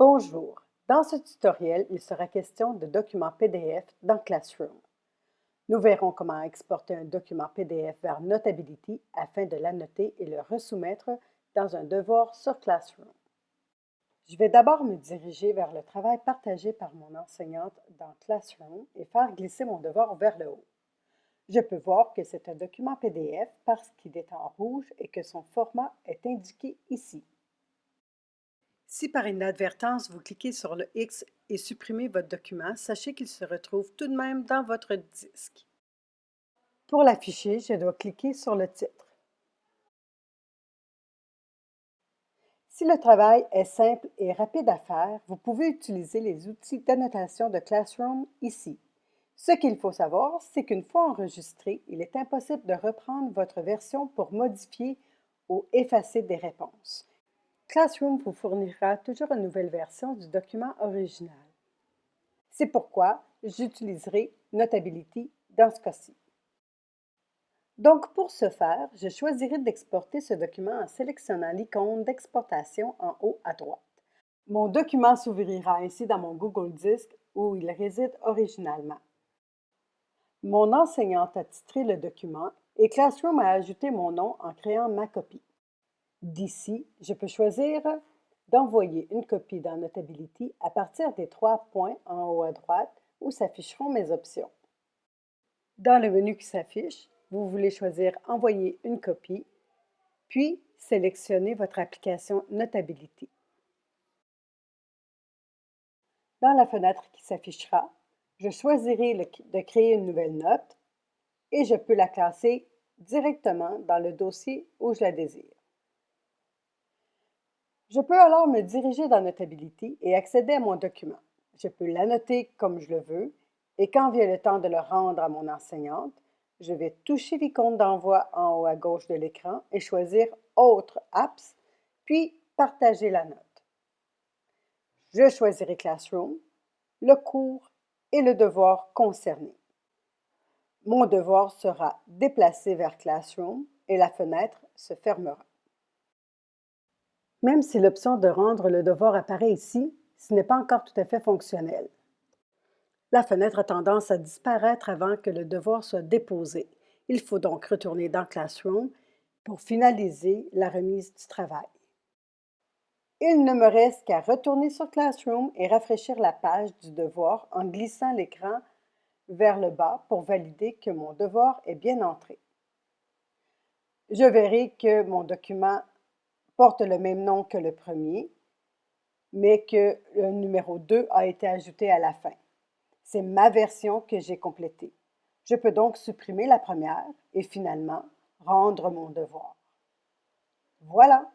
Bonjour, dans ce tutoriel, il sera question de documents PDF dans Classroom. Nous verrons comment exporter un document PDF vers Notability afin de l'annoter et le resoumettre dans un devoir sur Classroom. Je vais d'abord me diriger vers le travail partagé par mon enseignante dans Classroom et faire glisser mon devoir vers le haut. Je peux voir que c'est un document PDF parce qu'il est en rouge et que son format est indiqué ici. Si par inadvertance vous cliquez sur le X et supprimez votre document, sachez qu'il se retrouve tout de même dans votre disque. Pour l'afficher, je dois cliquer sur le titre. Si le travail est simple et rapide à faire, vous pouvez utiliser les outils d'annotation de Classroom ici. Ce qu'il faut savoir, c'est qu'une fois enregistré, il est impossible de reprendre votre version pour modifier ou effacer des réponses. Classroom vous fournira toujours une nouvelle version du document original. C'est pourquoi j'utiliserai Notability dans ce cas-ci. Donc, pour ce faire, je choisirai d'exporter ce document en sélectionnant l'icône d'exportation en haut à droite. Mon document s'ouvrira ainsi dans mon Google Disk où il réside originalement. Mon enseignante a titré le document et Classroom a ajouté mon nom en créant ma copie. D'ici, je peux choisir d'envoyer une copie dans Notability à partir des 3 points en haut à droite où s'afficheront mes options. Dans le menu qui s'affiche, vous voulez choisir « Envoyer une copie », puis sélectionnez votre application Notability. Dans la fenêtre qui s'affichera, je choisirai de créer une nouvelle note et je peux la classer directement dans le dossier où je la désire. Je peux alors me diriger dans Notability et accéder à mon document. Je peux l'annoter comme je le veux et quand vient le temps de le rendre à mon enseignante, je vais toucher l'icône d'envoi en haut à gauche de l'écran et choisir « Autres apps », puis « Partager la note ». Je choisirai Classroom, le cours et le devoir concerné. Mon devoir sera déplacé vers Classroom et la fenêtre se fermera. Même si l'option de rendre le devoir apparaît ici, ce n'est pas encore tout à fait fonctionnel. La fenêtre a tendance à disparaître avant que le devoir soit déposé. Il faut donc retourner dans Classroom pour finaliser la remise du travail. Il ne me reste qu'à retourner sur Classroom et rafraîchir la page du devoir en glissant l'écran vers le bas pour valider que mon devoir est bien entré. Je verrai que mon document porte le même nom que le premier, mais que le numéro 2 a été ajouté à la fin. C'est ma version que j'ai complétée. Je peux donc supprimer la première et finalement rendre mon devoir. Voilà!